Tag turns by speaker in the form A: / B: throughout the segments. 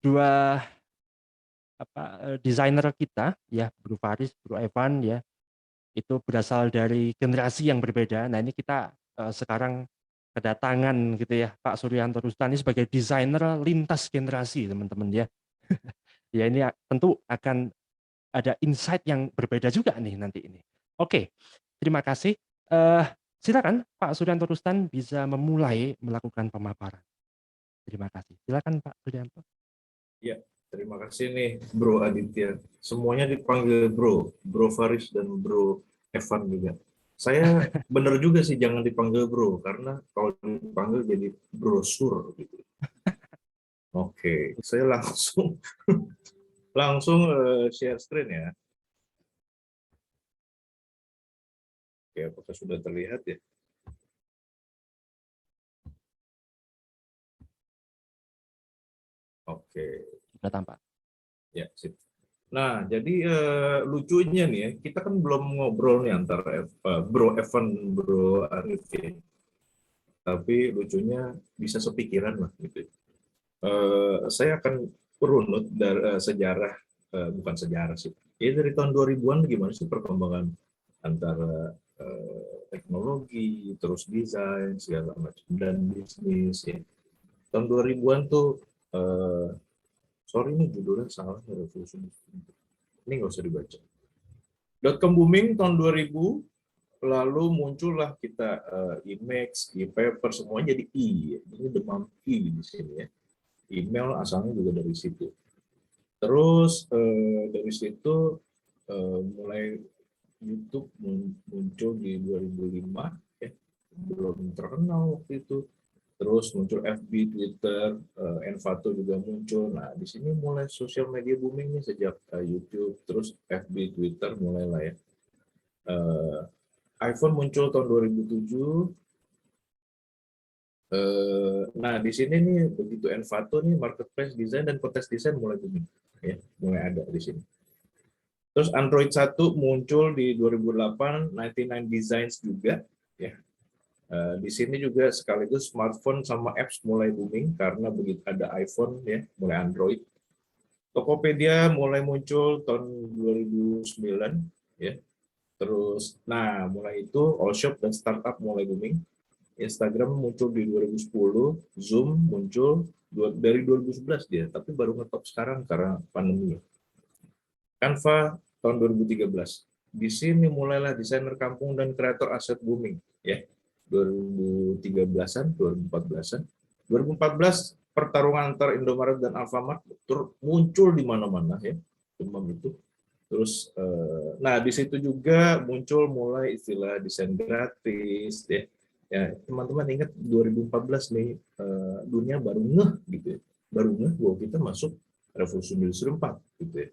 A: dua desainer kita ya, Bro Faris, Bro Evan ya, itu berasal dari generasi yang berbeda. Nah, ini kita sekarang kedatangan gitu ya, Pak Suryanto Rustan ini sebagai desainer lintas generasi, teman-teman ya. Ya ini tentu akan ada insight yang berbeda juga nih nanti ini. Oke, terima kasih. Eh, Silakan Pak Suryanto Rustan bisa memulai melakukan pemaparan. Terima kasih. Silakan Pak Suryanto.
B: Ya, terima kasih nih Bro Aditya. Semuanya dipanggil Bro, Bro Faris dan Bro Evan juga. Saya benar juga sih jangan dipanggil Bro, karena kalau dipanggil jadi brosur gitu. Oke, saya langsung langsung share screen ya. Oke, apakah sudah terlihat ya? Oke,
A: Sudah tampak.
B: ya sip. Nah, jadi lucunya nih ya, kita kan belum ngobrol nih antara Bro Evan, Bro Arif ya. Tapi lucunya bisa sepikiran lah gitu. Saya akan runut dari sejarah, bukan sejarah sih. Ya dari tahun 2000-an gimana sih perkembangan antara teknologi, terus desain segala macam dan bisnis ya. Tahun 2000-an tuh sorry ini judulnya salah, revolusi. Ini nggak usah dibaca. Dotcom booming tahun 2000, lalu muncullah kita Imex, e-paper, semuanya jadi I. Ini demam I di sini ya. Email asalnya juga dari situ. Terus dari situ mulai YouTube muncul di 2005, ya, belum terkenal waktu itu. Terus muncul FB, Twitter, Envato juga muncul. Nah, di sini mulai sosial media boomingnya sejak YouTube, terus FB, Twitter mulailah ya. iPhone muncul tahun 2007. Nah, di sini nih begitu Envato nih marketplace desain dan kontes desain mulai booming, ya, mulai ada di sini. Terus Android 1 muncul di 2008, 99 Designs juga, ya. Di sini juga sekaligus smartphone sama apps mulai booming karena begitu ada iPhone ya, mulai Android. Tokopedia mulai muncul tahun 2009 ya. Terus nah, mulai itu Allshop dan startup mulai booming. Instagram muncul di 2010, Zoom muncul dari 2011 dia, tapi baru ngetop sekarang karena pandemi. Canva tahun 2013. Di sini mulailah desainer kampung dan kreator aset booming ya. 2013-an, 2014-an. 2014 pertarungan antara Indomaret dan Alfamart muncul di mana-mana ya. Demam itu. Terus nah di situ juga muncul mulai istilah desain gratis ya. Ya, teman-teman ingat 2014 nih dunia baru ngeh gitu ya. Baru ngeh bahwa kita masuk revolusi industri 4 gitu ya.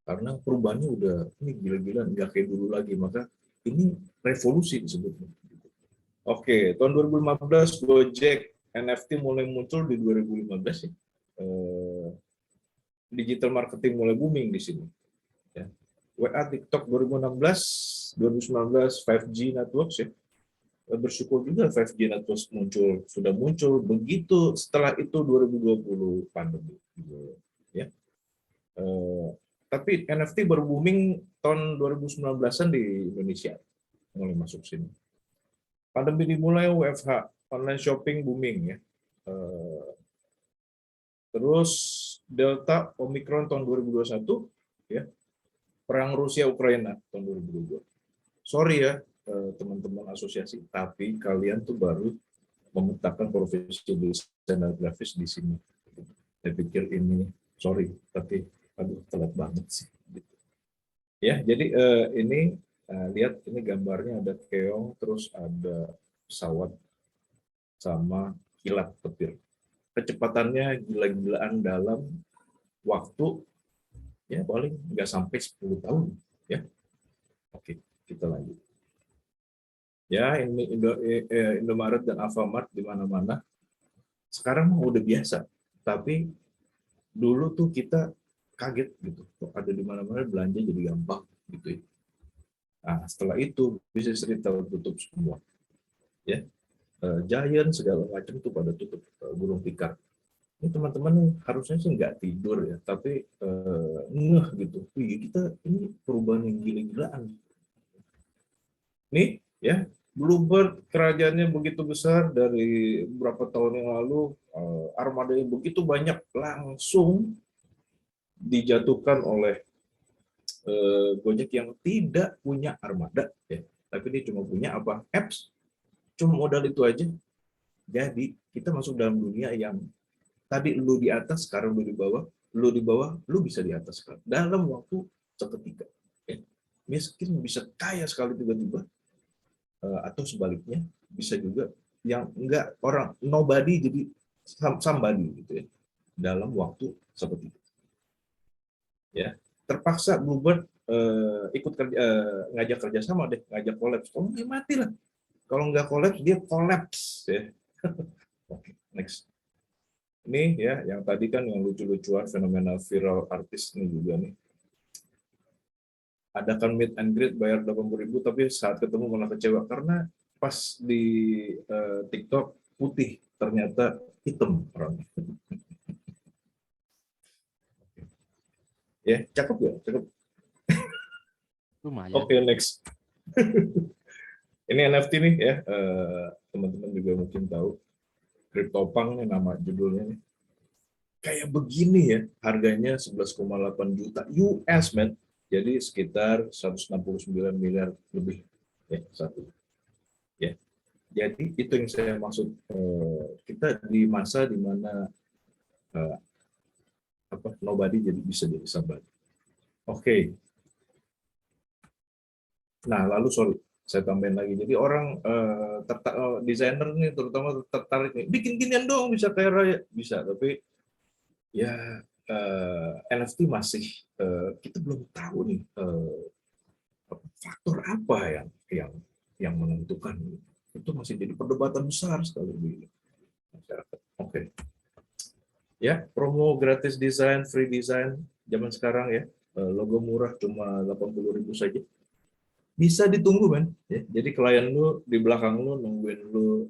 B: Karena perubahannya udah ini gila-gila nggak kayak dulu lagi, maka ini revolusi disebutnya. Oke, tahun 2015 Gojek NFT mulai muncul di 2015 ya. Digital marketing mulai booming di sini. Ya. WA, TikTok 2016, 2019 5G networks ya. Bersyukur juga 5G networks muncul, sudah muncul. Begitu setelah itu 2020 pandemi. Ya. Tapi NFT baru booming tahun 2019-an di Indonesia, mulai masuk sini. Pandemi dimulai WFH, online shopping booming ya. Terus Delta, Omicron tahun 2021, ya. Perang Rusia Ukraina tahun 2022. Sorry ya teman-teman asosiasi, tapi kalian tuh baru memetakan profesi desainer grafis di sini. Saya pikir ini, sorry, tapi aduh telat banget sih. Ya, jadi ini lihat ini gambarnya ada keong, terus ada pesawat sama kilat petir. Kecepatannya gila-gilaan dalam waktu ya paling nggak sampai 10 tahun ya. Oke, kita lanjut. Ya, ini Indomaret dan Alfamart di mana-mana. Sekarang udah biasa, tapi dulu tuh kita kaget gitu. Kok ada di mana-mana belanja jadi gampang gitu ya. Nah, setelah itu bisnis retail tutup semua. Ya. Giant segala macam tuh pada tutup, gulung tikar. Ini teman-teman nih harusnya sih nggak tidur ya, tapi ngeh gitu. Wih, kita ini perubahan yang gila-gilaan. Nih ya, Bluebird kerajaannya begitu besar dari beberapa tahun yang lalu, armada yang begitu banyak langsung dijatuhkan oleh Gojek yang tidak punya armada ya. Tapi dia cuma punya apa? Apps, cuma modal itu aja. Jadi kita masuk dalam dunia yang tadi lu di atas, sekarang lu di bawah, lu bisa di atas sekarang. Dalam waktu seketika. Ya. Miskin bisa kaya sekali tiba-tiba, atau sebaliknya bisa juga yang enggak orang nobody jadi somebody gitu ya dalam waktu seperti itu ya. Terpaksa Bluebird ikut kerja, ngajak kerjasama deh, ngajak kolaps. Kamu mati lah kalau nggak kolaps, dia kolaps ya. Oke, next. Ini ya yang tadi kan yang lucu-lucuan fenomena viral artis ini juga nih. Adakan meet and greet bayar 80.000 tapi saat ketemu malah kecewa karena pas di TikTok putih ternyata hitam orangnya. Ya, cakep ya, cakep.
A: Lumayan.
B: Oke, next. Ini NFT nih ya, teman-teman juga mungkin tahu. CryptoPunk nih nama judulnya nih. Kayak begini ya, harganya 11,8 juta US, man. Jadi sekitar 169 miliar lebih ya satu. Ya. Jadi itu yang saya maksud, kita di masa di mana nobody jadi bisa jadi somebody. Oke. Nah, lalu sorry, saya tambahin lagi. Jadi orang desainer nih terutama tertarik nih, bikin ginian dong bisa kaya raya, bisa. Tapi ya NFT masih kita belum tahu nih faktor apa yang menentukan. Itu masih jadi perdebatan besar sekali di masyarakat. Oke. Ya, promo gratis desain, free design zaman sekarang ya. Logo murah cuma 80.000 saja. Bisa ditunggu, man. Ya, jadi klien lu di belakang lu nungguin lu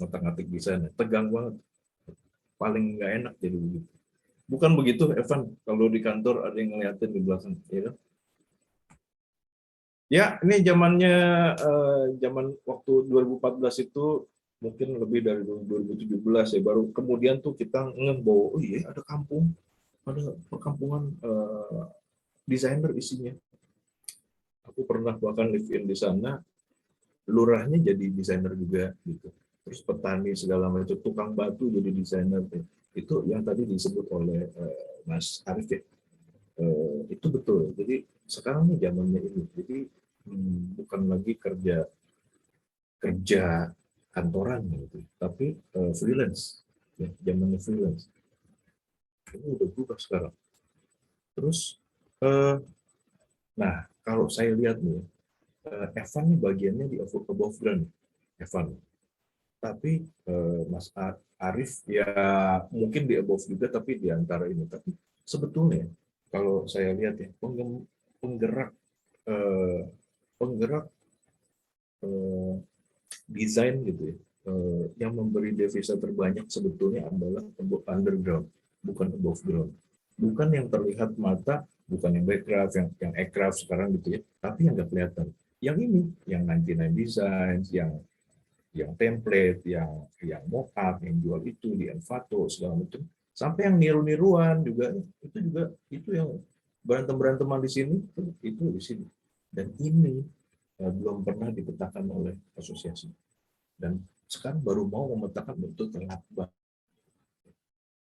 B: ngotak-ngatik desain. Tegang banget. Paling nggak enak jadi begitu. Bukan begitu, Evan, kalau di kantor ada yang ngeliatin di belakang. Ya, kan? Ya, ini zamannya zaman waktu 2014 itu mungkin lebih dari 2017 ya. Baru kemudian tuh kita ngeh bahwa oh iya ada kampung, ada perkampungan desainer isinya. Aku pernah bahkan live in di sana, lurahnya jadi desainer juga gitu. Terus petani segala macam, tukang batu jadi desainer. Itu yang tadi disebut oleh Mas Arief ya. Itu betul. Jadi sekarang nih zamannya ini. Jadi bukan lagi kerja kerja kantoran gitu, tapi freelance. Ya, zamannya freelance. Ini udah berubah sekarang. Terus, nah kalau saya lihat nih, Evan nih bagiannya di above ground, Evan. Tapi Mas Arief ya mungkin di above juga, tapi di antara ini. Tapi sebetulnya kalau saya lihat ya penggerak eh, penggerak eh, desain gitu ya, yang memberi devisa terbanyak sebetulnya adalah underground, bukan above ground. Bukan yang terlihat mata, bukan yang backcraft, yang aircraft sekarang gitu ya, tapi yang nggak kelihatan. Yang ini, yang 99 Designs, yang template, yang mock-up, yang jual itu di Envato segala macam, sampai yang niru-niruan juga itu yang berantem-beranteman di sini itu di sini. Dan ini belum pernah dipetakan oleh asosiasi. Dan sekarang baru mau memetakan bentuk telat banget.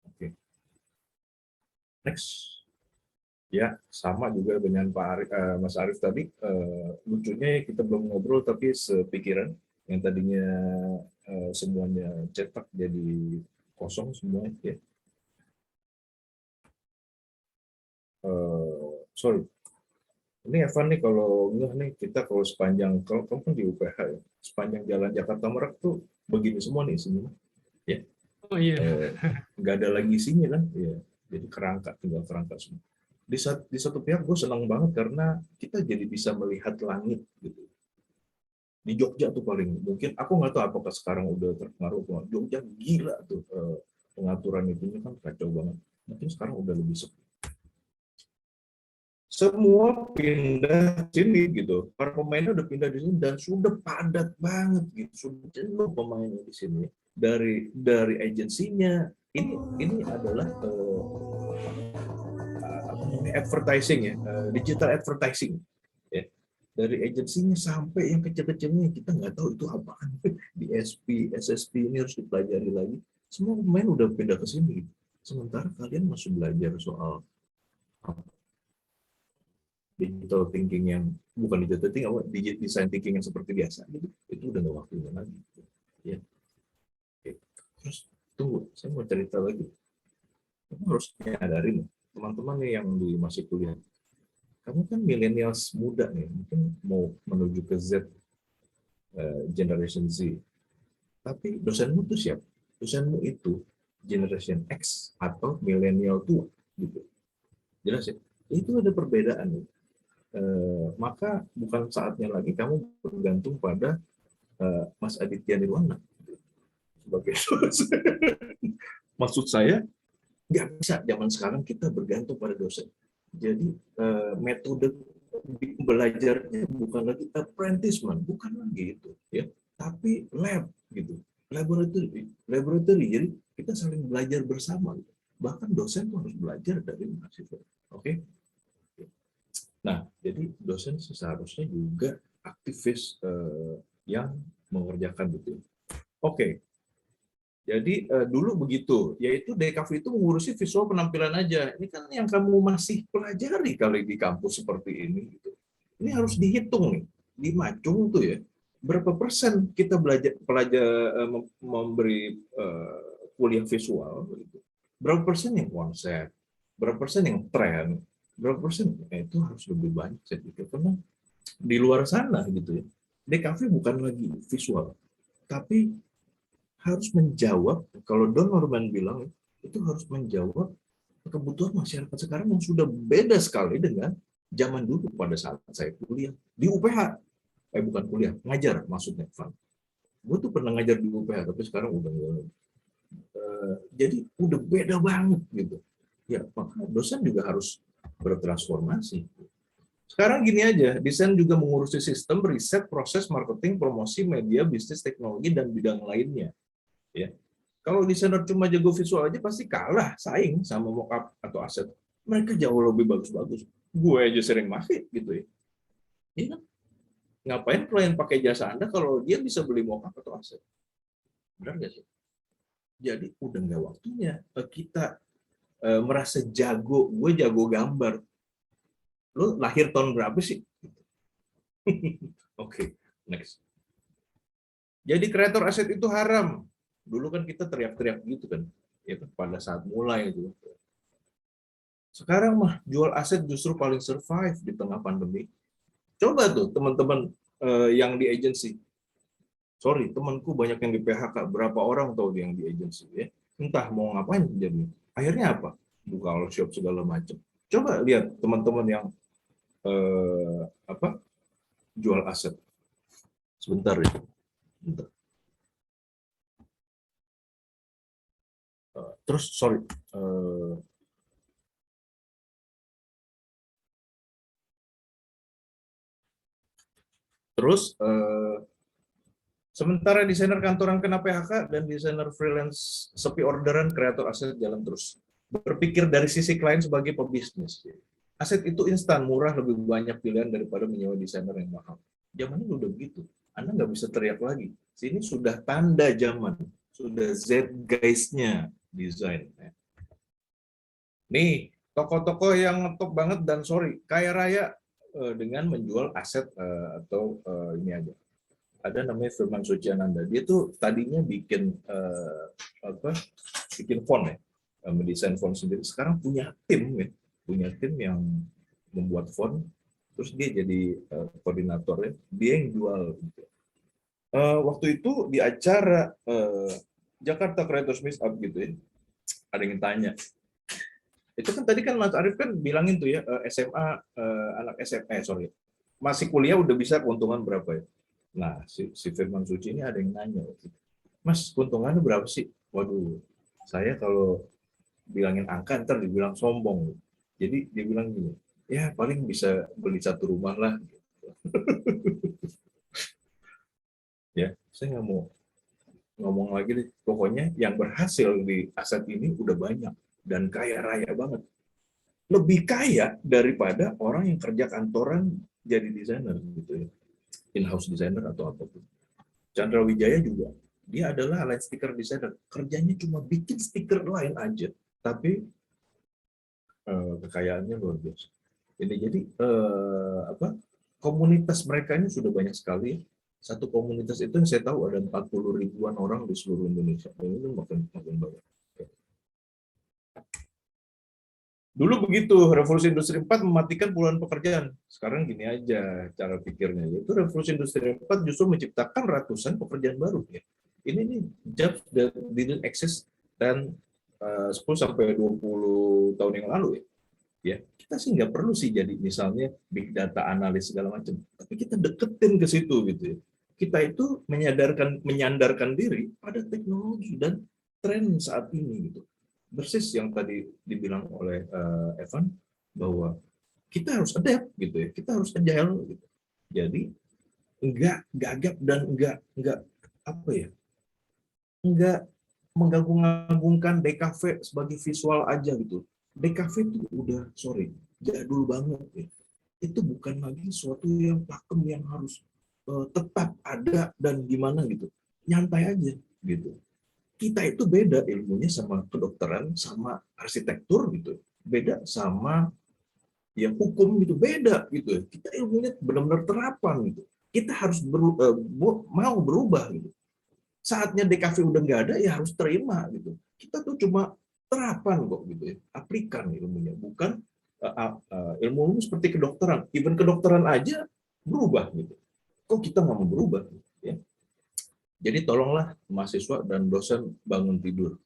B: Oke. Next. Ya, sama juga dengan Pak Arif, Mas Arief tadi. Lucunya kita belum ngobrol tapi sepikiran yang tadinya semuanya cetak jadi kosong semuanya. Ya. Sorry. Ini Evan nih kalau nggak nih kita kalau sepanjang kalau kamu kan di UPH ya, sepanjang jalan Jakarta Merak tuh begini semua nih isinya. Ya.
C: Oh iya.
B: Nggak ada lagi isinya kan. Ya. Jadi kerangka, tinggal kerangka semua. Di satu pihak gue senang banget karena kita jadi bisa melihat langit gitu. Di Jogja tuh paling mungkin aku nggak tahu apakah sekarang udah terpengaruh. Jogja gila tuh pengaturan itu kan kacau banget. Mungkin sekarang udah lebih sepi. Semua pindah sini gitu. Para pemainnya udah pindah di sini dan sudah padat banget gitu. Sudah jenuh pemainnya di sini. Dari agensinya ini adalah apa namanya, advertising ya, digital advertising ya. Dari agensinya sampai yang kecil-kecilnya kita nggak tahu itu apaan. DSP, SSP ini harus dipelajari lagi. Semua pemain udah pindah ke sini. Sementara kalian masih belajar soal digital thinking yang bukan digital thinking, apa design thinking yang seperti biasa gitu. Itu udah nggak waktunya lagi. Ya. Oke. Terus tunggu, saya mau cerita lagi. Kamu harus nyadarin teman-teman nih yang masih kuliah. Kamu kan millennials muda nih, mungkin mau menuju ke Z, generation Z. Tapi dosenmu tuh siapa? Dosenmu itu generation X atau millennial tua gitu. Jelas ya? Itu ada perbedaan nih. Maka bukan saatnya lagi kamu bergantung pada Mas Aditya Nirwana sebagai dosen. Maksud saya, nggak bisa zaman sekarang kita bergantung pada dosen. Jadi metode belajarnya bukan lagi apprenticement, bukan lagi itu, ya, tapi lab gitu, laboratory. Jadi kita saling belajar bersama. Bahkan dosen harus belajar dari mahasiswa. Oke. Nah, jadi dosen seharusnya juga aktivis yang mengerjakan itu. Oke. Jadi dulu begitu, yaitu DKV itu mengurusi visual penampilan aja. Ini kan yang kamu masih pelajari kali di kampus seperti ini. Gitu. Ini harus dihitung nih, di Macung tuh ya, berapa persen kita memberi kuliah visual, gitu. Berapa persen yang konsep, berapa persen yang tren, berapa persen itu harus lebih banyak saya pikir, karena di luar sana gitu ya, DKV bukan lagi visual, tapi harus menjawab, kalau Don Norman bilang, itu harus menjawab kebutuhan masyarakat sekarang yang sudah beda sekali dengan zaman dulu pada saat saya kuliah di UPH. Bukan kuliah, ngajar maksudnya, Van. Gue tuh pernah ngajar di UPH, tapi sekarang udah enggak. Jadi udah beda banget gitu. Ya, maka dosen juga harus bertransformasi. Sekarang gini aja, desain juga mengurusi sistem, riset, proses, marketing, promosi, media, bisnis, teknologi, dan bidang lainnya. Ya. Kalau desainer cuma jago visual aja pasti kalah saing sama mockup atau aset. Mereka jauh lebih bagus-bagus. Gue aja sering pakai gitu ya. Ya, ngapain klien pakai jasa Anda kalau dia bisa beli mockup atau aset? Benar nggak sih? Jadi udah nggak waktunya kita merasa jago. Gue jago gambar. Lo lahir tahun berapa sih? Oke, next. Jadi kreator aset itu haram. Dulu kan kita teriak-teriak gitu kan, ya pada saat mulai itu. Sekarang mah jual aset justru paling survive di tengah pandemi. Coba tuh teman-teman yang di agensi. Sorry, temanku banyak yang di PHK. Berapa orang tahu yang di agensi ya? Entah mau ngapain jadi. Akhirnya apa? Buka shop segala macam. Coba lihat teman-teman yang apa? Jual aset. Sebentar ya. Bentar. Terus sorry. Terus sementara desainer kantoran kena PHK dan desainer freelance sepi orderan, kreator aset jalan terus. Berpikir dari sisi klien sebagai pebisnis. Aset itu instan, murah, lebih banyak pilihan daripada menyewa desainer yang mahal. Zaman ini udah begitu. Anda nggak bisa teriak lagi. Sini sudah tanda zaman. Sudah Z guys-nya desain. Nih, toko-toko yang ngetop banget dan sorry, kaya raya dengan menjual aset atau ini aja. Ada namanya Firman Suciananda. Dia tuh tadinya bikin bikin font ya, mendesain font sendiri. Sekarang punya tim ya, punya tim yang membuat font. Terus dia jadi koordinatornya. Dia yang jual. Gitu. Waktu itu di acara Jakarta Creators Meetup gitu ya, ada yang tanya. Itu kan tadi kan Mas Arief kan bilangin tuh ya SMA anak SMA sorry masih kuliah udah bisa keuntungan berapa ya? Nah, si Firman Suci ini ada yang nanya, Mas, keuntungannya berapa sih? Waduh, Saya kalau bilangin angka ntar dibilang sombong. Jadi dia bilang gini, ya paling bisa beli satu rumah lah. Ya, saya nggak mau ngomong lagi deh. Pokoknya yang berhasil di aset ini udah banyak dan kaya raya banget. Lebih kaya daripada orang yang kerja kantoran jadi desainer gitu ya. In-house designer atau apapun. Chandra Wijaya juga. Dia adalah line sticker designer. Kerjanya cuma bikin stiker lain aja. Tapi kekayaannya luar biasa. Ini jadi apa? Komunitas mereka ini sudah banyak sekali. Satu komunitas itu yang saya tahu ada 40 ribuan orang di seluruh Indonesia. Dan itu makin banyak. Dulu begitu, revolusi industri 4 mematikan puluhan pekerjaan. Sekarang gini aja cara pikirnya, yaitu revolusi industri 4 justru menciptakan ratusan pekerjaan baru. Ya. Ini nih jobs that didn't exist dan 10 sampai 20 tahun yang lalu ya. Ya, kita sih nggak perlu sih jadi misalnya big data analis segala macam, tapi kita deketin ke situ gitu ya. Kita itu menyandarkan diri pada teknologi dan tren saat ini gitu. Persis yang tadi dibilang oleh Evan bahwa kita harus adapt gitu ya, kita harus agile gitu. Jadi enggak gagap dan enggak apa ya, enggak menggabung-gabungkan DKV sebagai visual aja gitu. DKV itu udah sorry jadul banget ya. Itu bukan lagi suatu yang pakem yang harus tetap ada dan gimana gitu. Nyantai aja gitu. Kita itu beda ilmunya sama kedokteran, sama arsitektur gitu. Beda sama ya hukum gitu, beda gitu. Kita ilmunya benar-benar terapan gitu. Kita harus mau berubah gitu. Saatnya DKV udah nggak ada, ya harus terima gitu. Kita tuh cuma terapan kok gitu ya, aplikan ilmunya, bukan ilmu seperti kedokteran. Even kedokteran aja berubah gitu. Kok kita nggak mau berubah? Ya. Jadi tolonglah mahasiswa dan dosen bangun tidur.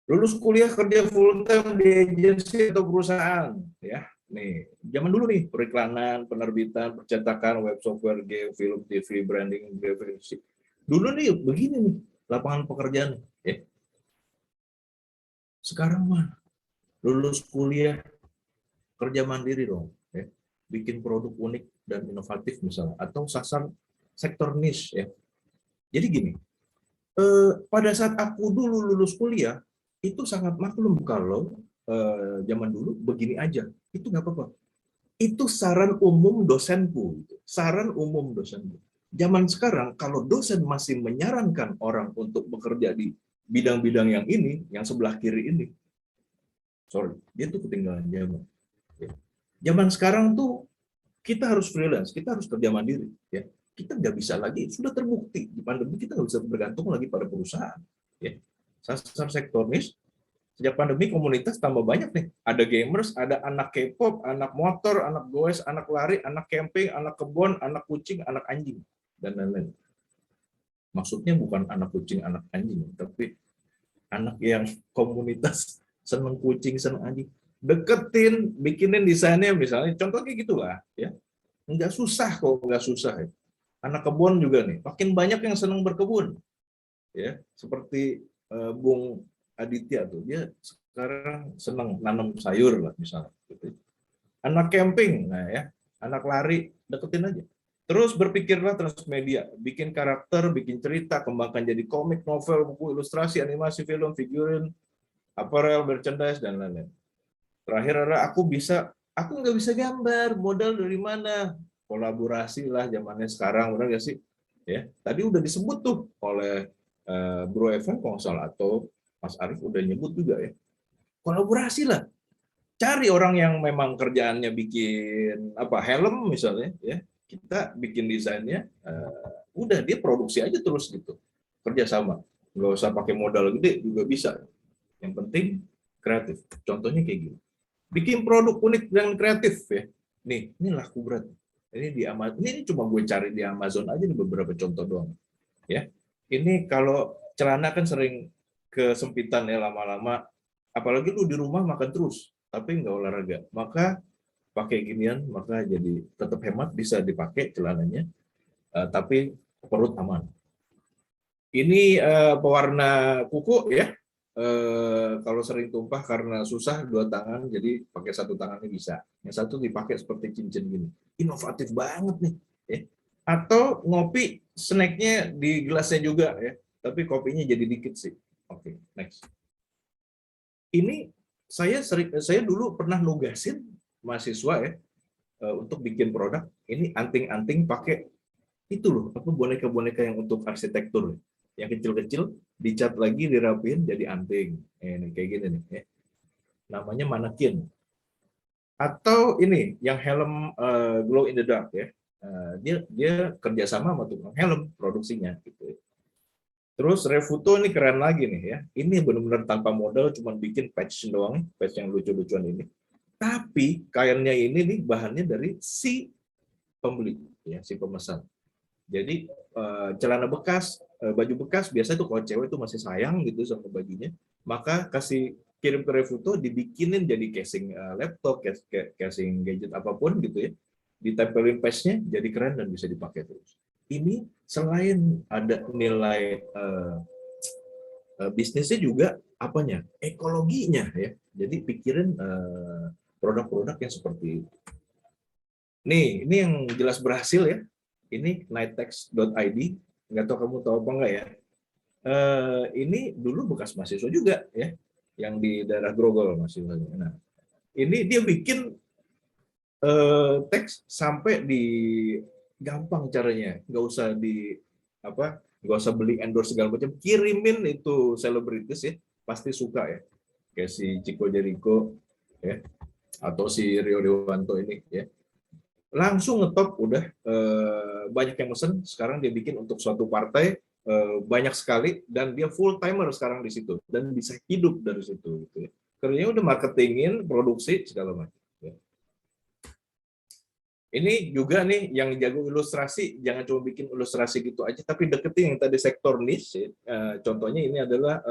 B: Lulus kuliah kerja full time di agensi atau perusahaan, ya. Nih, zaman dulu nih periklanan, penerbitan, percetakan, web software, game, film, TV, branding, grafis. Dulu nih begini nih lapangan pekerjaan, ya. Sekarang mah lulus kuliah kerja mandiri dong, ya. Bikin produk unik dan inovatif misalnya, atau sasar sektor niche, ya. Jadi gini, pada saat aku dulu lulus kuliah itu sangat maklum kalau zaman dulu begini aja, itu nggak apa-apa. Itu saran umum dosenku, saran umum dosenku. Zaman sekarang kalau dosen masih menyarankan orang untuk bekerja di bidang-bidang yang ini, yang sebelah kiri ini, sorry, dia tuh ketinggalan zaman. Zaman sekarang tuh kita harus freelance, kita harus kerja mandiri, ya. Kita nggak bisa lagi, sudah terbukti di pandemi kita nggak bisa bergantung lagi pada perusahaan, ya. Sasar sektor niche. Sejak pandemi komunitas tambah banyak nih. Ada gamers, ada anak K-pop, anak motor, anak goes, anak lari, anak camping, anak kebun, anak kucing, anak anjing, dan lain-lain. Maksudnya bukan anak kucing, anak anjing, tapi anak yang komunitas seneng kucing, seneng anjing. Deketin, bikinin desainnya misalnya, contoh kayak gitulah, ya. Nggak susah kok, nggak susah. Ya. Anak kebun juga nih, makin banyak yang seneng berkebun, ya. Seperti Bung Aditya tuh, dia sekarang senang nanam sayur lah misalnya. Gitu. Anak camping, nah ya, anak lari, deketin aja. Terus berpikirlah transmedia, bikin karakter, bikin cerita, kembangkan jadi komik, novel, buku ilustrasi, animasi, film, figurin, apparel, merchandise, dan lain-lain. Terakhir adalah aku nggak bisa gambar, modal dari mana? Kolaborasi lah zamannya sekarang, benar nggak sih? Ya, tadi udah disebut tuh oleh Bro Evan kalau nggak salah, atau Mas Arief udah nyebut juga ya. Kolaborasi lah. Cari orang yang memang kerjaannya bikin apa helm misalnya, ya. Kita bikin desainnya, udah dia produksi aja terus gitu. Kerja sama. Nggak usah pakai modal gede juga bisa. Yang penting kreatif. Contohnya kayak gini. Bikin produk unik dan kreatif ya. Nih, ini laku berat. Ini di Amazon. Ini cuma gue cari di Amazon aja nih beberapa contoh doang. Ya. Ini kalau celana kan sering kesempitan ya lama-lama. Apalagi lu di rumah makan terus, tapi nggak olahraga. Maka pakai ginian, maka jadi tetap hemat, bisa dipakai celananya, tapi perut aman. Ini pewarna kuku ya. Kalau sering tumpah karena susah dua tangan, jadi pakai satu tangannya bisa. Yang satu dipakai seperti cincin gini. Inovatif banget nih. Ya. Atau ngopi snacknya di gelasnya juga ya. Tapi kopinya jadi dikit sih. Oke, next. Ini saya dulu pernah nugasin mahasiswa ya untuk bikin produk. Ini anting-anting pakai itu loh, apa boneka-boneka yang untuk arsitektur yang kecil-kecil dicat lagi dirapiin jadi anting. Ini kayak gini nih ya. Namanya manekin. Atau ini yang helm glow in the dark ya. Dia kerjasama sama tukang helm produksinya gitu. Terus Refuto ini keren lagi nih ya. Ini benar-benar tanpa modal, cuma bikin patch doang, patch yang lucu-lucuan ini. Tapi kainnya ini nih bahannya dari si pembeli ya, si pemesan. Jadi celana bekas, baju bekas biasa tuh kalau cewek tuh masih sayang gitu sama bajunya, maka kasih kirim ke Refuto dibikinin jadi casing laptop, casing gadget apapun gitu ya, ditempelin patch-nya jadi keren dan bisa dipakai terus. Ini selain ada nilai bisnisnya juga apanya ekologinya ya. Jadi pikirin produk-produk yang seperti itu. Nih, ini yang jelas berhasil ya. Ini nightex.id, nggak tahu kamu tahu apa enggak ya. Ini dulu bekas mahasiswa juga ya, yang di daerah Grogol mahasiswanya. Nah, ini dia bikin teks sampai di gampang caranya, nggak usah di apa, nggak usah beli endorse segala macam, kirimin itu selebritis ya, pasti suka ya, kayak si Chico Jericho ya, atau si Rio Dewanto ini ya. Langsung ngetop udah banyak yang mesen. Sekarang dia bikin untuk suatu partai banyak sekali dan dia full timer sekarang di situ dan bisa hidup dari situ gitu ya. Kerjanya udah marketingin, produksi segala macam ya. Ini juga nih yang jago ilustrasi, jangan cuma bikin ilustrasi gitu aja tapi deketin yang tadi sektor niche ya. Contohnya ini adalah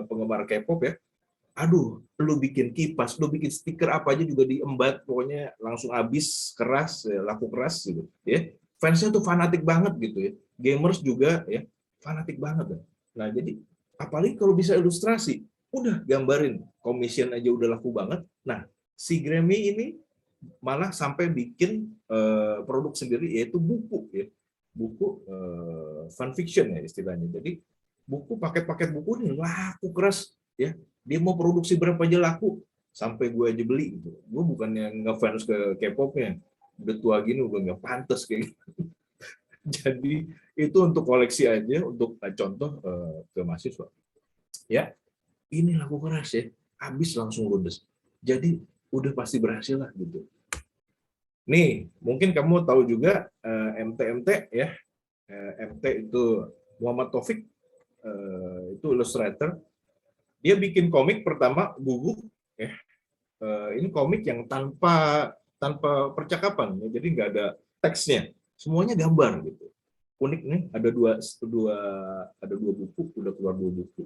B: penggemar K-pop ya. Aduh, lu bikin kipas, lu bikin stiker apa aja juga diembat, pokoknya langsung habis, keras, ya, laku keras gitu. Ya, fansnya tuh fanatik banget gitu ya. Gamers juga ya, fanatik banget. Ya. Nah, jadi apalagi kalau bisa ilustrasi, udah gambarin, commission aja udah laku banget. Nah, si Grammy ini malah sampai bikin produk sendiri yaitu buku ya, buku fun fiction ya istilahnya. Jadi buku paket-paket buku ini laku keras ya. Dia mau produksi berapa aja laku sampai gue aja beli gitu. Gue bukannya ngefans ke K-popnya, udah tua gini udah nggak pantas kayak gitu. Jadi itu untuk koleksi aja, untuk contoh ke mahasiswa. Ya, ini laku keras ya, habis langsung ludes. Jadi udah pasti berhasil lah gitu. Nih, mungkin kamu tahu juga MT ya. MT itu Muhammad Taufik, itu illustrator. Dia bikin komik pertama Guguk ya. Ini komik yang tanpa percakapan ya. Jadi nggak ada teksnya. Semuanya gambar gitu. Unik nih, ada dua buku, udah keluar 2 buku.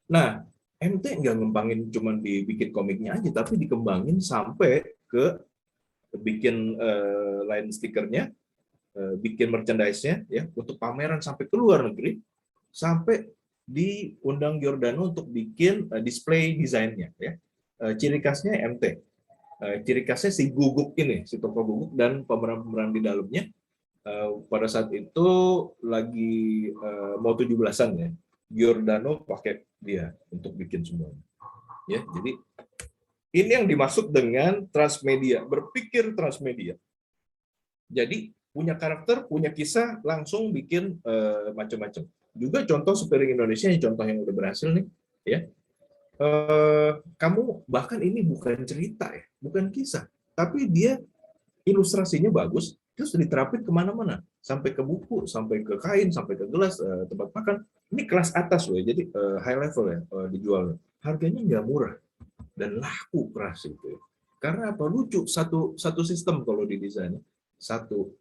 B: Nah, MT nggak ngembangin cuma dibikin komiknya aja, tapi dikembangin sampai ke bikin line stikernya, bikin merchandise-nya ya untuk pameran sampai ke luar negeri, sampai diundang Giordano untuk bikin display desainnya ya. Ciri khasnya MT. Ciri khasnya si Guguk ini, si toko Guguk dan pemeran-pemeran di dalamnya pada saat itu lagi mau 17-an ya. Giordano pakai dia untuk bikin semuanya. Ya, jadi ini yang dimaksud dengan transmedia, berpikir transmedia. Jadi punya karakter, punya kisah, langsung bikin macam-macam. Juga contoh Sepiring Indonesia, yang contoh yang udah berhasil nih, ya. Kamu bahkan ini bukan cerita ya, bukan kisah, tapi dia ilustrasinya bagus, terus diterapin kemana-mana, sampai ke buku, sampai ke kain, sampai ke gelas, tempat makan. Ini kelas atas loh, jadi high level ya dijual. Harganya nggak murah dan laku keras itu. Karena apa? Lucu, satu sistem kalau di desain, satu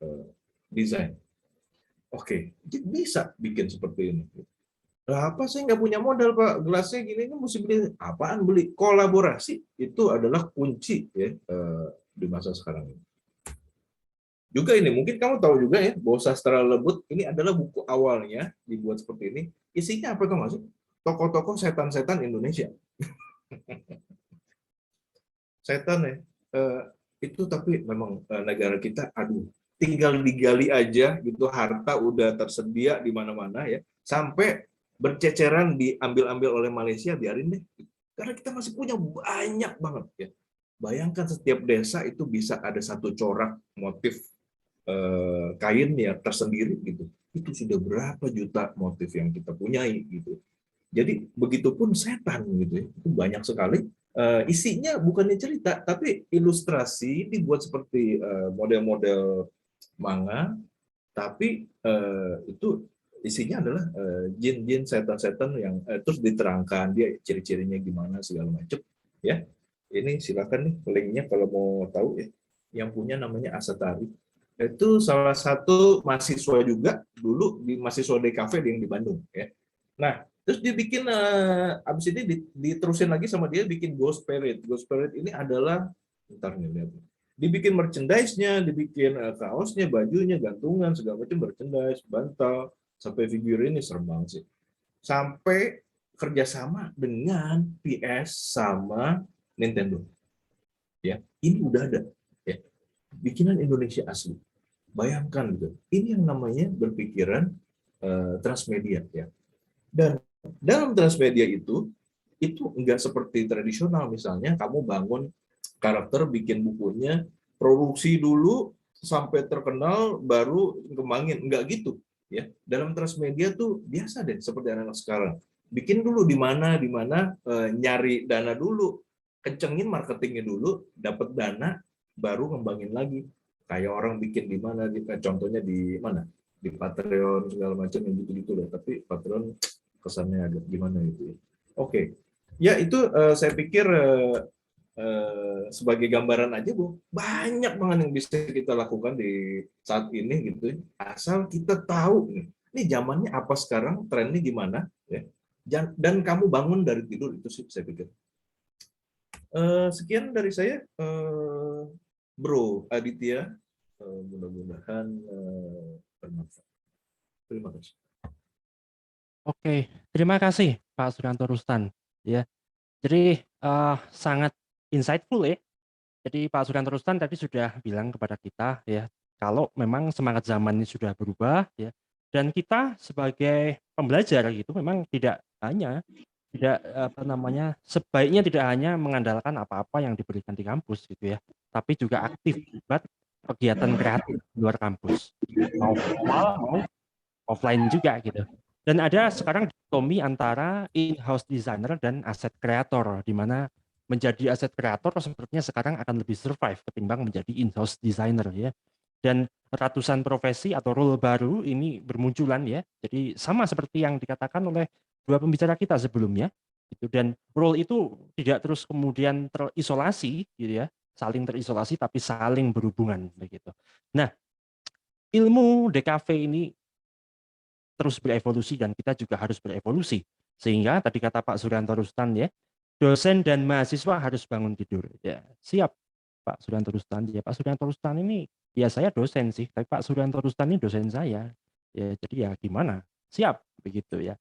B: desain. Oke, jadi bisa bikin seperti ini. Nah, apa saya nggak punya modal Pak, gelasnya gini ini mesti beli apaan, beli. Kolaborasi itu adalah kunci ya di masa sekarang ini. Juga ini, mungkin kamu tahu juga ya, bahwa Sastra Lebut ini adalah buku awalnya dibuat seperti ini. Isinya apa tuh masuk? Tokoh-tokoh setan-setan Indonesia. Setan ya. Eh, itu tapi memang negara kita, aduh, tinggal digali aja gitu, harta udah tersedia di mana-mana ya, sampai berceceran diambil-ambil oleh Malaysia, biarin deh. Karena kita masih punya banyak banget ya. Bayangkan setiap desa itu bisa ada satu corak motif kain ya tersendiri gitu. Itu sudah berapa juta motif yang kita punyai gitu. Jadi begitupun setan gitu ya. Itu banyak sekali. Isinya bukannya cerita, tapi ilustrasi dibuat seperti model-model manga, tapi itu isinya adalah jin-jin, setan-setan yang terus diterangkan dia ciri-cirinya gimana segala macam ya. Ini silakan nih linknya kalau mau tahu ya. Yang punya namanya Asatari. Itu salah satu mahasiswa juga dulu di mahasiswa DKV yang di Bandung ya. Nah, terus dia bikin abis ini diterusin lagi sama dia bikin Ghost Spirit. Ghost Spirit ini adalah ntar nih lihat. Dibikin merchandise-nya, dibikin kaosnya, bajunya, gantungan, segala macam merchandise, bantal, sampai figurin ini serem banget sih. Sampai kerjasama dengan PS sama Nintendo. Ya, ini udah ada. Ya, bikinan Indonesia asli. Bayangkan gitu. Ini yang namanya berpikiran transmedia ya. Dan dalam transmedia itu enggak seperti tradisional, misalnya kamu bangun karakter, bikin bukunya, produksi dulu sampai terkenal baru kembangin, enggak gitu ya. Dalam transmedia tuh biasa deh seperti anak-anak sekarang. Bikin dulu di mana nyari dana dulu, kencengin marketingnya dulu, dapat dana baru ngembangin lagi. Kayak orang bikin di mana, contohnya di mana? Di Patreon segala macam yang gitu-gitu loh. Tapi Patreon kesannya agak gimana gitu. Oke. Ya itu saya pikir sebagai gambaran aja, Bu, banyak banget yang bisa kita lakukan di saat ini gitu. Asal kita tahu nih, ini zamannya apa sekarang, trennya gimana ya. Dan kamu bangun dari tidur, itu sih saya pikir. Sekian dari saya, Bro Aditya. Mudah-mudahan bermanfaat. Terima kasih.
A: Oke, terima kasih Pak Suryanto Rustan. Ya, jadi sangat insightful ya. Jadi Pak Suryanto Rustan tadi sudah bilang kepada kita ya, kalau memang semangat zaman ini sudah berubah ya, dan kita sebagai pembelajar gitu memang tidak apa namanya, sebaiknya tidak hanya mengandalkan apa-apa yang diberikan di kampus gitu ya, tapi juga aktif terlibat kegiatan kreatif di luar kampus, mau formal mau offline juga gitu. Dan ada sekarang dikotomi antara in-house designer dan aset kreator, di mana menjadi aset kreator sepertinya sekarang akan lebih survive ketimbang menjadi in-house designer ya. Dan ratusan profesi atau role baru ini bermunculan ya. Jadi sama seperti yang dikatakan oleh dua pembicara kita sebelumnya. Gitu. Dan role itu tidak terus kemudian terisolasi gitu ya, saling terisolasi tapi saling berhubungan begitu. Nah, ilmu DKV ini terus berevolusi dan kita juga harus berevolusi. Sehingga tadi kata Pak Suryanto Rustan ya, dosen dan mahasiswa harus bangun tidur. Ya, siap Pak Suryanto Rustan. Ya, Pak Suryanto Rustan ini ya saya dosen sih, tapi Pak Suryanto Rustan ini dosen saya. Ya, jadi ya gimana? Siap begitu ya.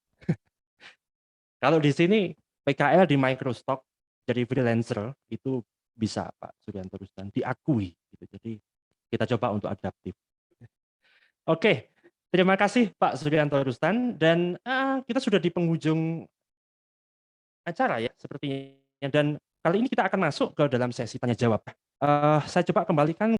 A: Kalau di sini PKL di Microsoft jadi freelancer itu bisa Pak Suryanto Rustan diakui gitu. Jadi kita coba untuk adaptif. Oke, terima kasih Pak Suryanto Rustan dan kita sudah di penghujung acara ya sepertinya dan kali ini kita akan masuk ke dalam sesi tanya jawab. Saya coba kembalikan